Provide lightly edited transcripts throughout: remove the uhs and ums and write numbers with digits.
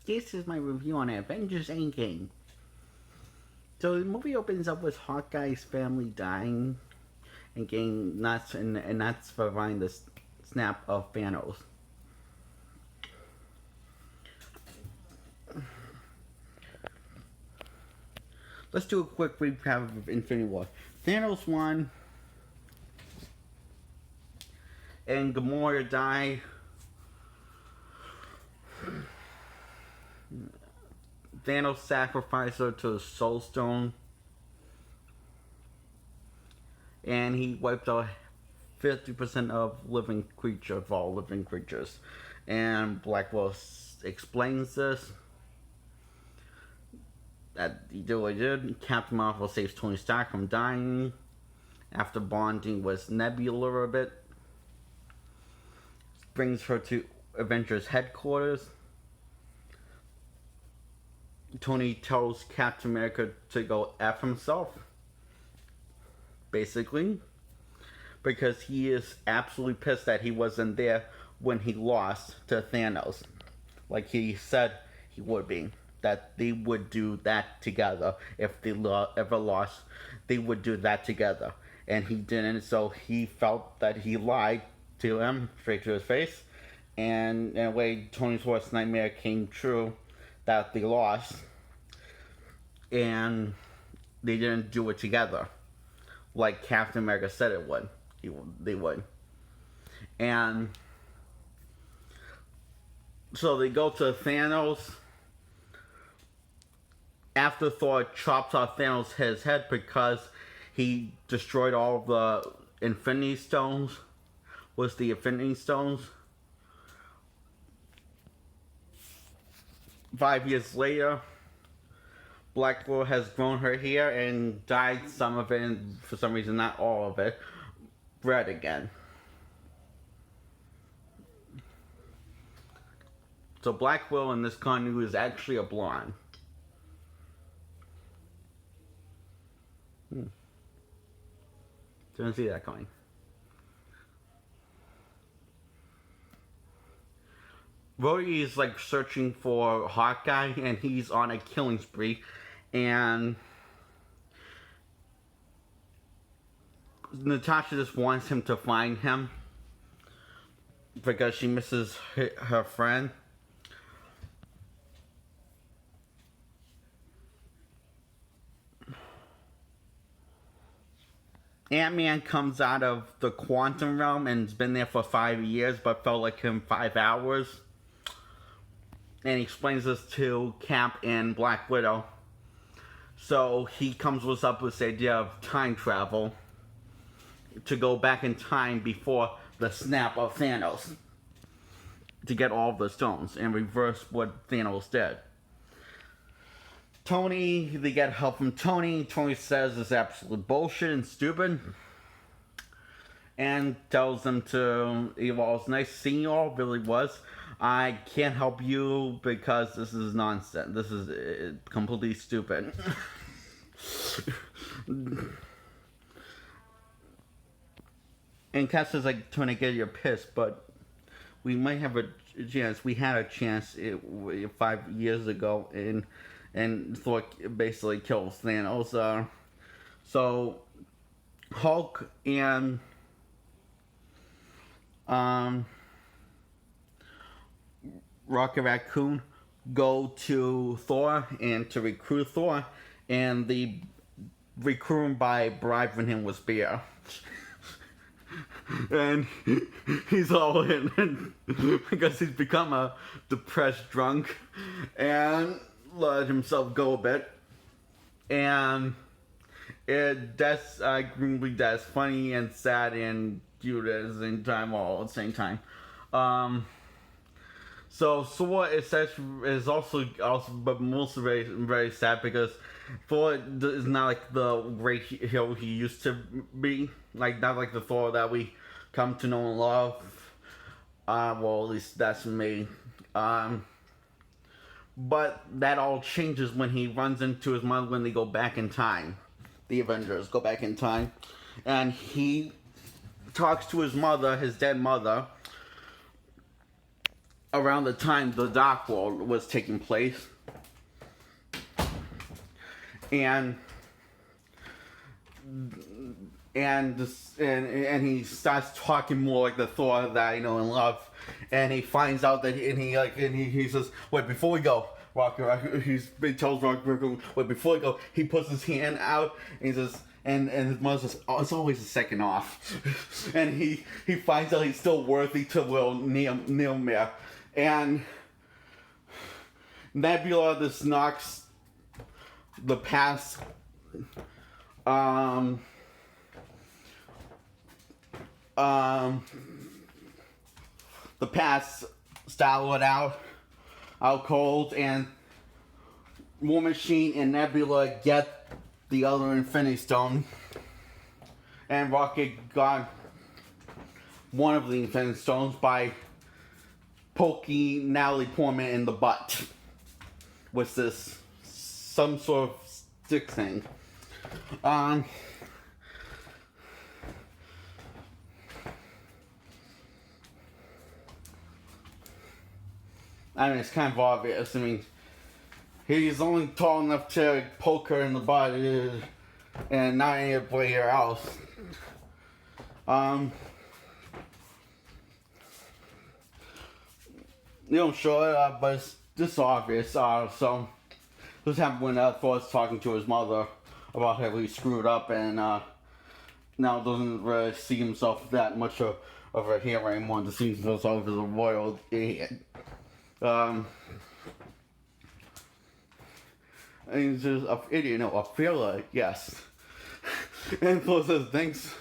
This is my review on Avengers Endgame. So the movie opens up with Hawkeye's family dying and getting nuts, and that's surviving the snap of Thanos. Let's do a quick recap of Infinity War. Thanos won, and Gamora died. Thanos sacrificed her to the Soul Stone, and he wiped out 50% of all living creatures. And Blackwell explains this, that he did what he did. Captain Marvel saves Tony Stark from dying after bonding with Nebula a bit. Brings her to Avengers headquarters. Tony tells Captain America to go F himself, basically, because he is absolutely pissed that he wasn't there when he lost to Thanos, like he said he would be. That they would do that together. If they ever lost, they would do that together. And he didn't, so he felt that he lied to him straight to his face. And in a way, Tony's worst nightmare came true, that they lost. And they didn't do it together, like Captain America said it would. They would. And so they go to Thanos. After Thor chops off Thanos his head because he destroyed all the Infinity Stones. Was the Infinity Stones. 5 years later, Black Widow has grown her hair and dyed some of it, and for some reason, not all of it, red again. So Black Widow in this continuity is actually a blonde. Didn't see that coming. Rhodey is like searching for Hawkeye, and he's on a killing spree, and Natasha just wants him to find him because she misses her friend. Ant-Man comes out of the quantum realm and has been there for 5 years, but felt like him 5 hours. And he explains this to Cap and Black Widow. So he comes up with this idea of time travel to go back in time before the snap of Thanos to get all of the stones and reverse what Thanos did. They get help from Tony. Tony says it's absolute bullshit and stupid, and tells them to, well, it's nice seeing you all, really was. I can't help you because this is nonsense. This is completely stupid. And Cass says, like, Tony, get you're pissed, but we might have a chance. We had a chance 5 years ago, and Thor basically kills Thanos. So Hulk and Rocket Raccoon go to Thor and to recruit Thor, and they recruit him by bribing him with beer. And he's all in because he's become a depressed drunk and let himself go a bit. And that's funny and sad and cute at the same time, all at the same time. So Thor is also, but mostly very, very sad because Thor is not like the great hero he used to be. Like, not like the Thor that we come to know and love. Well, at least that's me. But that all changes when he runs into his mother when they go back in time. The Avengers go back in time. And he talks to his mother, his dead mother, around the time the Dark World was taking place. And he starts talking more like the Thor that I know and love, and he finds out that he says, "Wait, before we go, Rocket," he tells Rocket, "Wait, before we go," he puts his hand out and he says, and his mother says, "Oh, it's always a second off," and he finds out he's still worthy to will Mjolnir, and Nebula just knocks the past the past Star-Lord out cold, and War Machine and Nebula get the other Infinity Stone, and Rocket got one of the Infinity Stones by poking Natalie Portman in the butt with this some sort of stick thing. I mean, it's kind of obvious. I mean, he's only tall enough to poke her in the butt, and not anywhere else. They don't show it, but it's just obvious. So this happened when Thor's talking to his mother about how he screwed up, and now doesn't really see himself that much of a hero anymore. Just sees himself as a royal idiot. And he's just an idiot, I feel like, yes. And Thor says, "Thanks,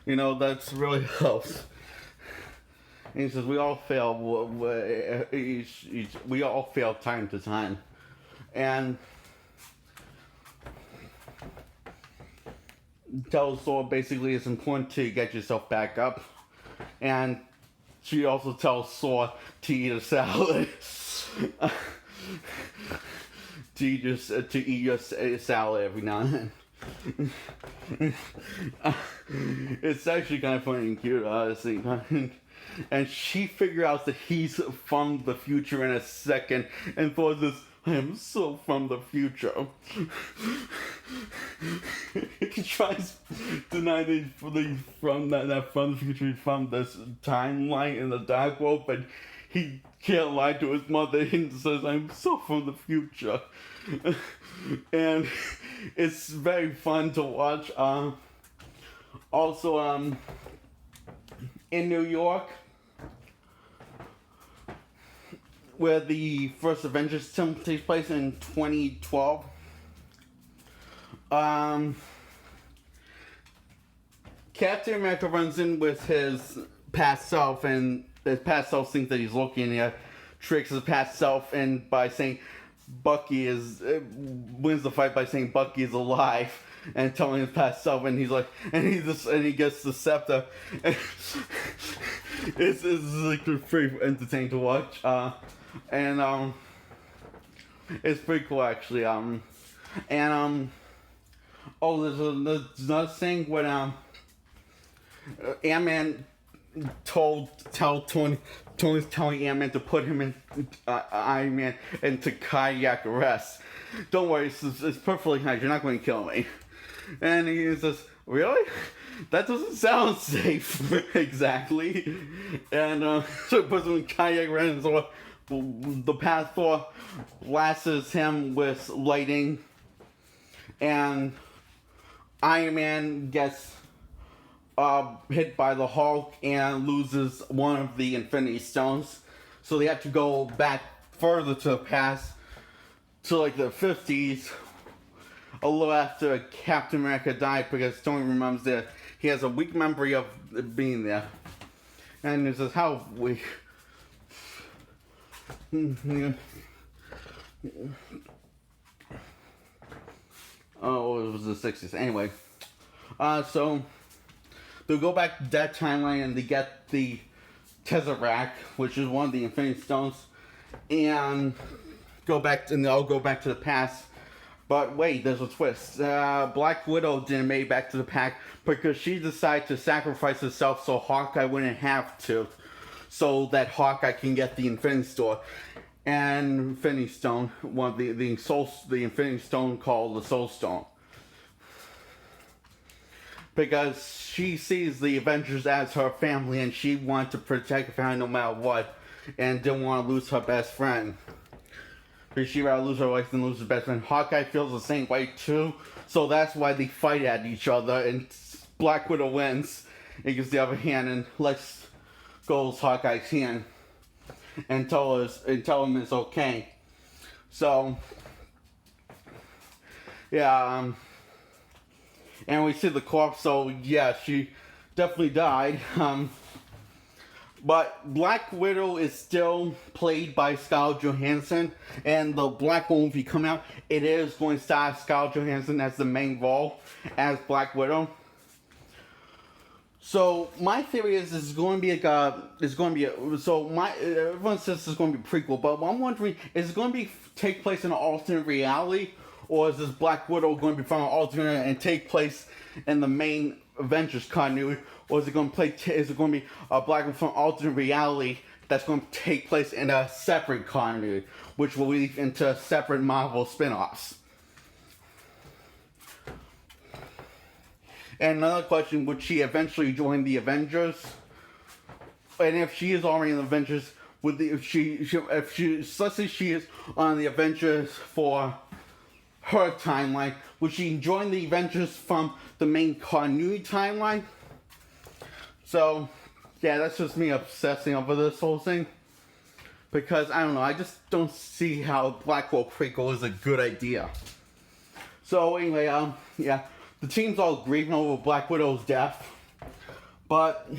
that's really helps." And he says, "We all fail, we all fail time to time." And tells Thor basically it's important to get yourself back up. And she also tells Thor to eat a salad. to eat your salad every now and then. It's actually kind of funny and cute, honestly. And she figures out that he's from the future in a second, and Thor says, "I am so from the future." He tries to deny that he's from the future, from this timeline in the Dark World, but he can't lie to his mother and says, "I'm so from the future." And it's very fun to watch. Also, in New York, where the first Avengers film takes place in 2012. Captain America runs in with his past self, and his past self thinks that he's looking at, tricks his past self, and by saying wins the fight by saying Bucky is alive, and telling his past self, and he's like, and he gets the scepter. It's like pretty entertaining to watch. And it's pretty cool actually. There's another thing when Ant-Man Tony's telling Ant-Man to put him in Iron Man into cardiac arrest. Don't worry, it's perfectly fine. You're not going to kill me. And he says, "Really? That doesn't sound safe." Exactly. And so he puts him in cardiac arrest. So the past Thor blasts him with lightning, and Iron Man gets hit by the Hulk and loses one of the Infinity Stones. So they have to go back further to the past, to like the 50s, a little after Captain America died, because Tony remembers that he has a weak memory of being there. And he says, "How weak?" Oh, it was the 60s. Anyway, so they'll go back to that timeline and they get the Tesseract, which is one of the Infinity Stones, and they'll go back to the past. But wait, there's a twist. Black Widow didn't make it back to the pack because she decided to sacrifice herself so Hawkeye wouldn't have to. so that Hawkeye can get the Infinity Store and Infinity Stone, one of the Infinity Stone called the Soul Stone, because she sees the Avengers as her family and she wants to protect her family no matter what, and didn't want to lose her best friend. Because she'd rather lose her life than lose her best friend. Hawkeye feels the same way too, so that's why they fight at each other, and Black Widow wins and gets the other hand and lets go of Hawkeye's hand and tell him it's okay. So yeah, and we see the corpse. So yeah, she definitely died. But Black Widow is still played by Scarlett Johansson, and the Black Widow movie come out, it is going to star Scarlett Johansson as the main role as Black Widow. So my theory is this is going to be everyone says it's going to be a prequel, but I'm wondering, is it going to take place in an alternate reality, or is this Black Widow going to be from an alternate and take place in the main Avengers continuity, or is it going to be a Black Widow from alternate reality that's going to take place in a separate continuity, which will lead into separate Marvel spin-offs? And another question, would she eventually join the Avengers? And if she is already in the Avengers, let's say she is on the Avengers for her timeline, would she join the Avengers from the main continuity timeline? So, yeah, that's just me obsessing over this whole thing. Because, I don't know, I just don't see how Black Widow prequel is a good idea. So, anyway, yeah. The team's all grieving over Black Widow's death, but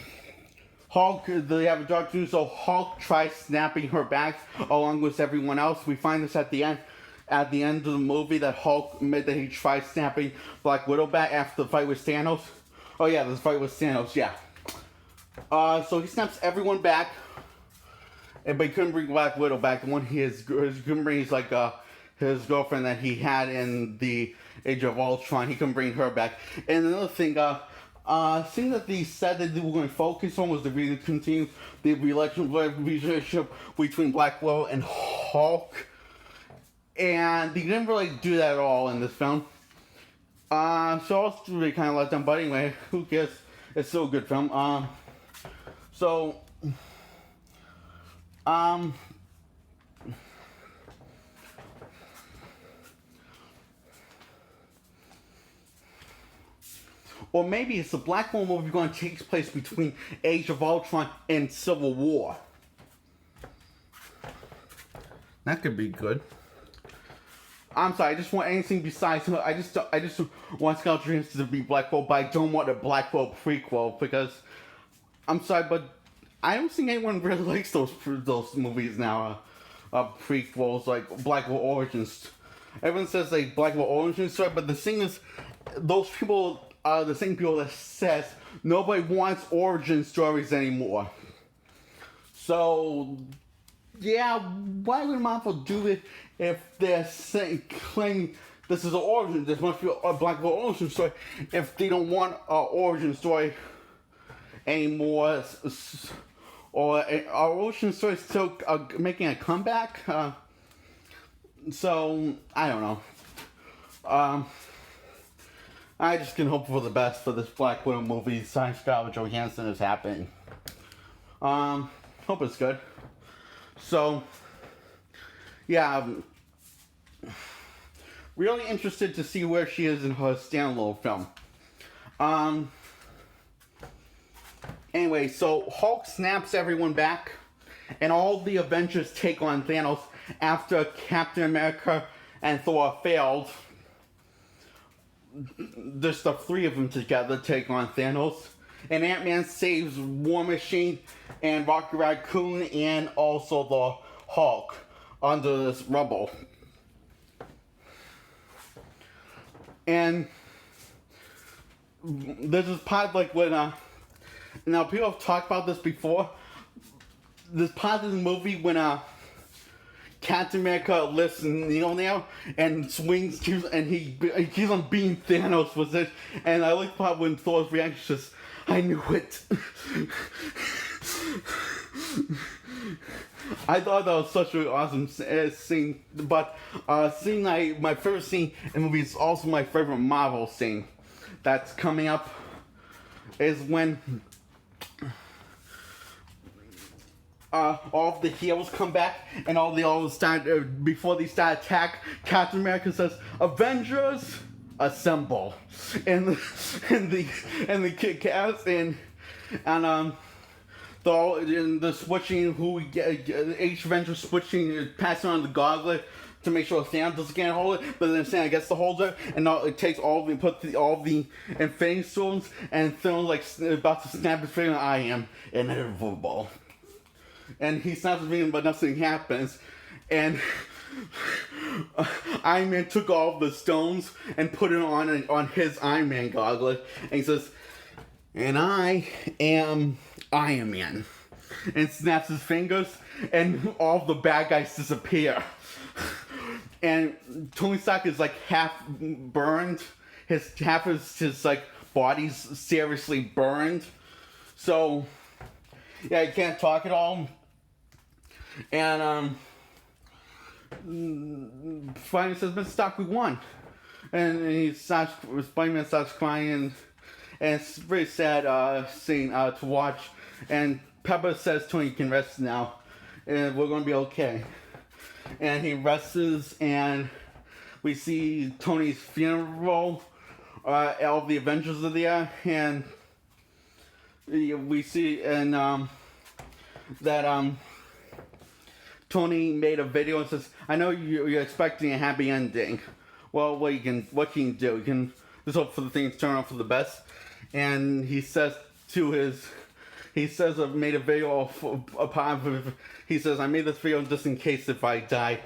Hulk, they have a dark news, so Hulk tries snapping her back along with everyone else. We find this at the end of the movie, that Hulk admitted that he tried snapping Black Widow back after the fight with Thanos. Oh yeah, the fight with Thanos, yeah. So he snaps everyone back, but he couldn't bring Black Widow back. The one he couldn't bring his girlfriend that he had in the Age of Ultron. He couldn't bring her back. And another thing, thing that they said that they were going to focus on was to really continue the relationship between Black Widow and Hulk. And they didn't really do that at all in this film. So I was really kind of let down. But anyway, who cares? It's still a good film. Or maybe it's the Black Widow movie going to take place between Age of Ultron and Civil War. That could be good. I'm sorry, I just want anything besides. I just want Scarlett Johansson to be Black Widow, but I don't want a Black Widow prequel, because I'm sorry, but I don't think anyone really likes those movies now. Prequels like Black Widow Origins. Everyone says like Black Widow Origins story, but the thing is, those people are the same people that says nobody wants origin stories anymore. So yeah, why would Marvel do it if they're claiming this is an origin? This must be a Black Widow origin story. If they don't want an origin story anymore, or our origin story is still making a comeback. So I don't know. I just can hope for the best for this Black Widow movie. Scarlett Johansson is happening. Hope it's good. So, yeah, really interested to see where she is in her standalone film. Anyway, so Hulk snaps everyone back, and all the Avengers take on Thanos after Captain America and Thor failed. Just the three of them together take on Thanos. And Ant-Man saves War Machine and Rocket Raccoon and also the Hulk under this rubble. And this is part like when now people have talked about this before. This part of the movie when Captain America lifts Neil now and swings and he keeps on beating Thanos with it. And I like the part when Thor's reaction is just, I knew it. I thought that was such an awesome scene, but scene my favorite scene in the movie is also my favorite Marvel scene. That's coming up is when all of the heroes come back and all start before they start attack. Captain America says, "Avengers, assemble!" and the Kick-Ass and the switching each Avenger switching passing on the gauntlet to make sure Thanos can't hold it, but then Thanos gets to hold it, and it takes all the Infinity Stones, and Thanos like about to snap his finger. I am inevitable. And he snaps his finger, but nothing happens. And Iron Man took all the stones and put it on his Iron Man gauntlet, and he says, "And I am Iron Man," and snaps his fingers, and all the bad guys disappear. And Tony Stark is like half burned. Half of his like body's seriously burned. So yeah, he can't talk at all. And finally says, "Mr. Stark, we won." And Spider-Man starts crying, and it's a very sad scene to watch. And Pepper says Tony, "You can rest now, and we're gonna be okay." And he rests, and we see Tony's funeral. All the Avengers are there, and we see that Tony made a video and says, "I know you're expecting a happy ending. Well, what can you do? You can just hope for the things to turn out for the best." And he says I made a video of he says, "I made this video just in case if I die."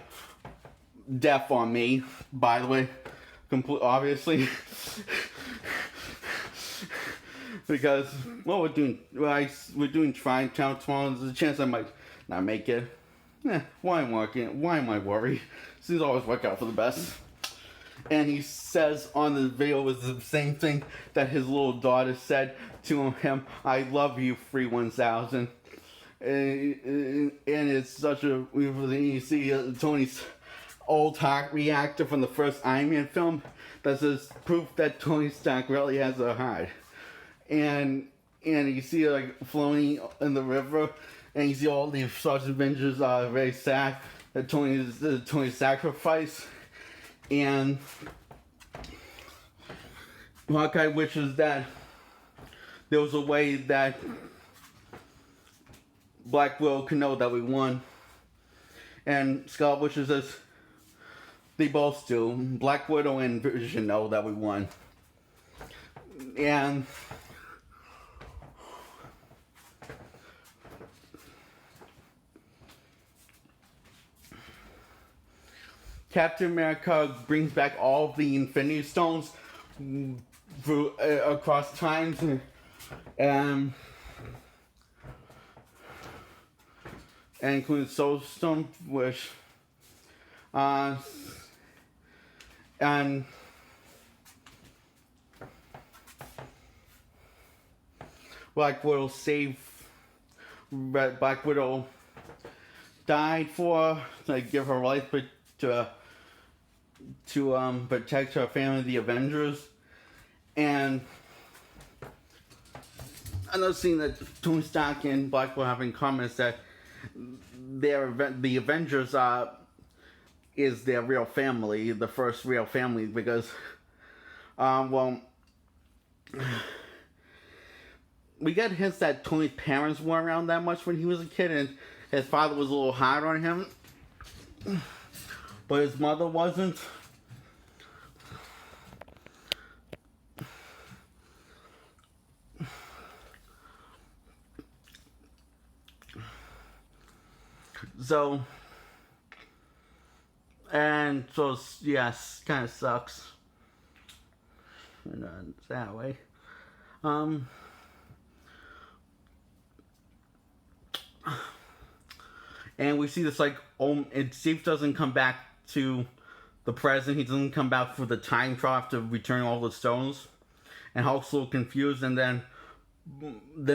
Death on me, by the way, obviously. Because we're doing trying count tomorrow. There's a chance I might not make it. Why am I worried? Things always work out for the best. And he says on the video was the same thing that his little daughter said to him, "I love you, 3-1000." And it's such a beautiful thing. You see Tony's old heart reactor from the first Iron Man film. That's just proof that Tony Stark really has a heart. And you see like floating in the river, and you see all the Sergeant Avengers are very sad that Tony's sacrifice. And Hawkeye wishes that there was a way that Black Widow could know that we won. And Scott wishes us they both do. Black Widow and Vision know that we won. And Captain America brings back all of the Infinity Stones across times, and including Soul Stone, which and Black Widow Black Widow died for to give her life, but to protect her family, the Avengers. And another thing that Tony Stark and Black Widow have in common is that the Avengers is their real family, the first real family, because we get hints that Tony's parents weren't around that much when he was a kid, and his father was a little hard on him, but his mother wasn't. So, yes, kind of sucks in that way. And we see this Steve doesn't come back to the present. He doesn't come back for the time trough to return all the stones. And Hulk's a little confused, and then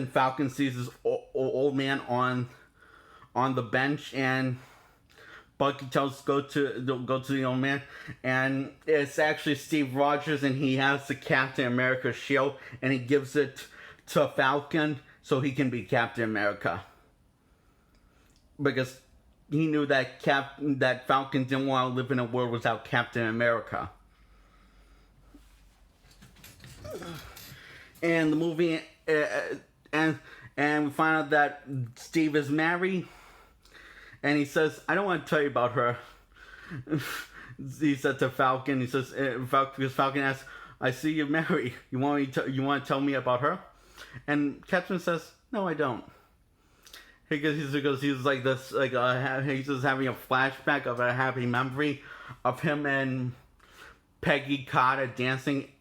Falcon sees this old man on on the bench, and Bucky tells go to the old man, and it's actually Steve Rogers, and he has the Captain America shield, and he gives it to Falcon so he can be Captain America, because he knew that that Falcon didn't want to live in a world without Captain America. And the movie, and we find out that Steve is married, and he says, "I don't want to tell you about her." He said to Falcon. He says, because Falcon asks, "I see you're married. You want to tell me about her?" And Captain says, "No, I don't." Because he's like this, like he's just having a flashback of a happy memory of him and Peggy Carter dancing.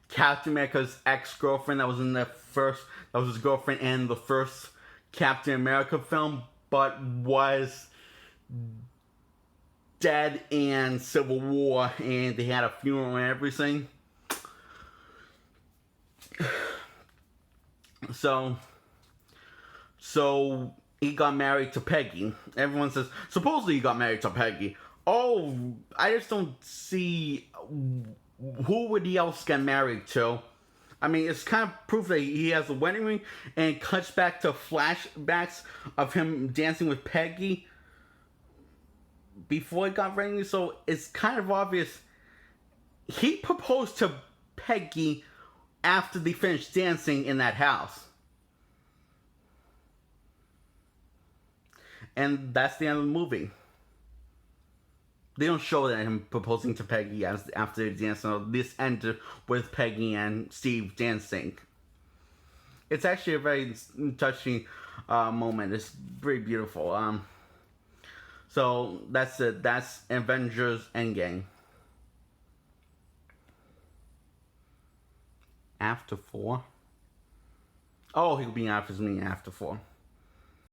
Captain America's ex-girlfriend that was his girlfriend in the first Captain America film, but was dead in Civil War, and they had a funeral and everything. So he got married to Peggy. Everyone says supposedly he got married to Peggy. Oh, I just don't see who would he else get married to. I mean, it's kind of proof that he has a wedding ring, and it cuts back to flashbacks of him dancing with Peggy before he got married. So it's kind of obvious he proposed to Peggy after they finished dancing in that house. And that's the end of the movie. They don't show that him proposing to Peggy after they dance. So this ended with Peggy and Steve dancing. It's actually a very touching moment. It's very beautiful. So that's it. That's Avengers Endgame. After 4. Oh, he'll be after me after 4.